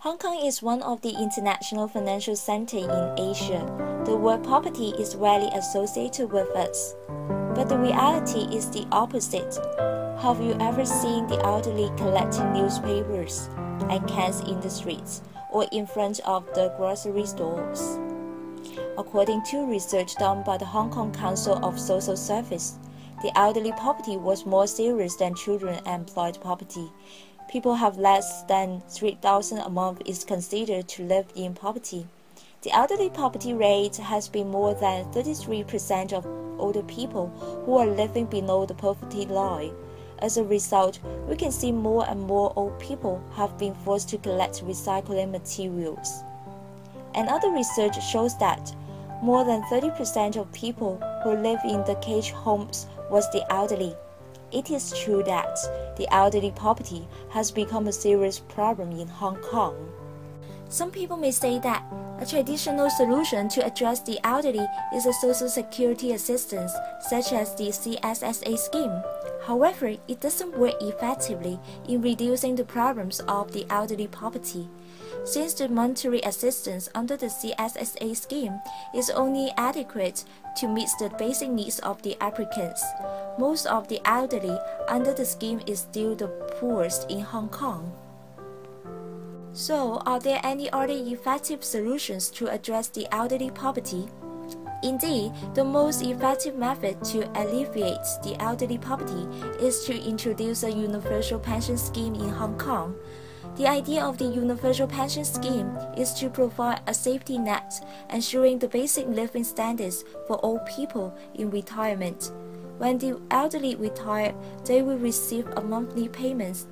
Hong Kong is one of the international financial centers in Asia. The word poverty is rarely associated with us, but the reality is the opposite. Have you ever seen the elderly collecting newspapers and cans in the streets or in front of the grocery stores? According to research done by the Hong Kong Council of Social Service, the elderly poverty was more serious than children and employed poverty. People have less than 3,000 a month is considered to live in poverty. The elderly poverty rate has been more than 33% of older people who are living below the poverty line. As a result, we can see more and more old people have been forced to collect recycling materials. Another research shows that more than 30% of people who live in the cage homes was the elderly. It is true that the elderly poverty has become a serious problem in Hong Kong. Some people may say that a traditional solution to address the elderly is a social security assistance, such as the CSSA scheme. However, it doesn't work effectively in reducing the problems of the elderly poverty. Since the monetary assistance under the CSSA scheme is only adequate to meet the basic needs of the applicants, most of the elderly under the scheme is still the poorest in Hong Kong. So, are there any other effective solutions to address the elderly poverty? Indeed, the most effective method to alleviate the elderly poverty is to introduce a universal pension scheme in Hong Kong. The idea of the universal pension scheme is to provide a safety net, ensuring the basic living standards for old people in retirement. When the elderly retire, they will receive a monthly payment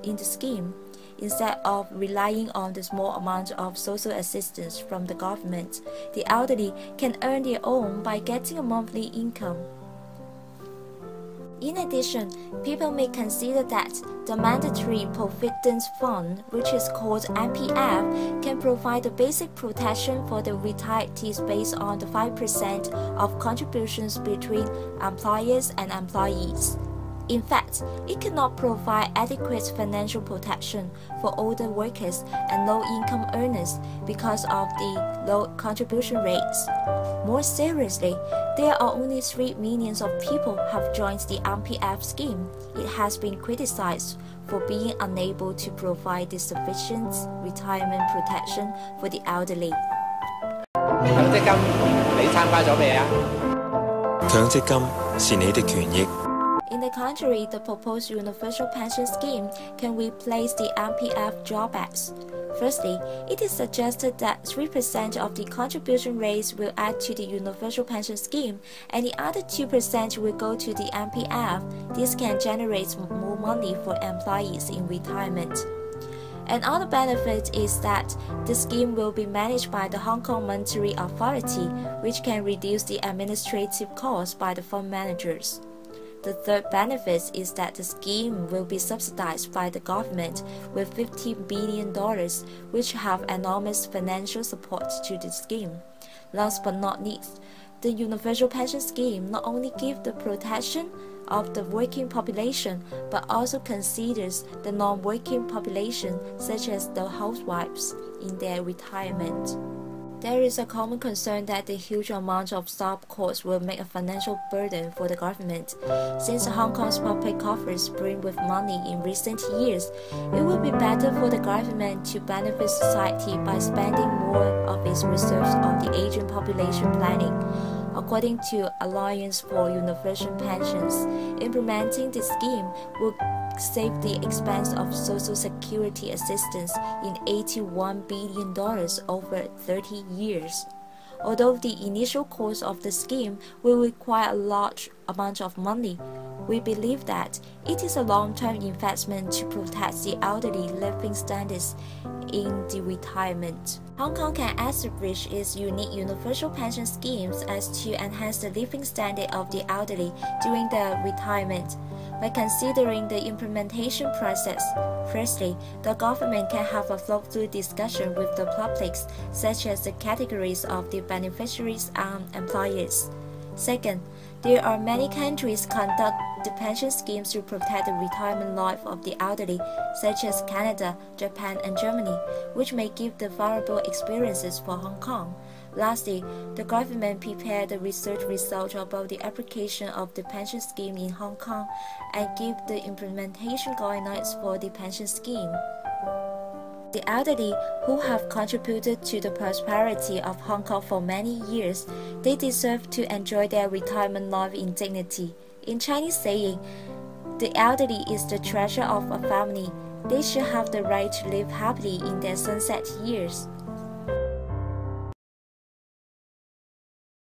in the scheme, instead of relying on the small amount of social assistance from the government. The elderly can earn their own by getting a monthly income. In addition, people may consider that the Mandatory Provident Fund, which is called MPF, can provide the basic protection for the retirees based on the 5% of contributions between employers and employees. In fact, it cannot provide adequate financial protection for older workers and low-income earners because of the low contribution rates. More seriously, there are only 3 million of people have joined the MPF scheme. It has been criticized for being unable to provide the sufficient retirement protection for the elderly. 強積金你參加咗未啊？強積金是你的權益。 In the contrary, the proposed universal pension scheme can replace the MPF drawbacks. Firstly, it is suggested that 3% of the contribution rates will add to the universal pension scheme, and the other 2% will go to the MPF. This can generate more money for employees in retirement. Another benefit is that the scheme will be managed by the Hong Kong Monetary Authority, which can reduce the administrative costs by the fund managers. The third benefit is that the scheme will be subsidized by the government with $15 billion, which have enormous financial support to the scheme. Last but not least, the universal pension scheme not only gives the protection of the working population, but also considers the non-working population, such as the housewives, in their retirement. There is a common concern that the huge amount of staff costs will make a financial burden for the government. Since Hong Kong's public coffers bring with money in recent years, it would be better for the government to benefit society by spending more of its reserves on the aging population planning. According to Alliance for Universal Pensions, implementing the scheme will save the expense of Social Security assistance in $81 billion over 30 years. Although the initial cost of the scheme will require a large amount of money, we believe that it is a long-term investment to protect the elderly living standards in the retirement. Hong Kong can establish its unique universal pension schemes as to enhance the living standard of the elderly during their retirement. By considering the implementation process, firstly, the government can have a flow-through discussion with the public, such as the categories of the beneficiaries and employers. Second, there are many countries conduct the pension schemes to protect the retirement life of the elderly, such as Canada, Japan, and Germany, which may give the favorable experiences for Hong Kong. Lastly, the government prepared the research results about the application of the pension scheme in Hong Kong and give the implementation guidelines for the pension scheme. The elderly, who have contributed to the prosperity of Hong Kong for many years, they deserve to enjoy their retirement life in dignity. In Chinese saying, the elderly is the treasure of a family. They should have the right to live happily in their sunset years.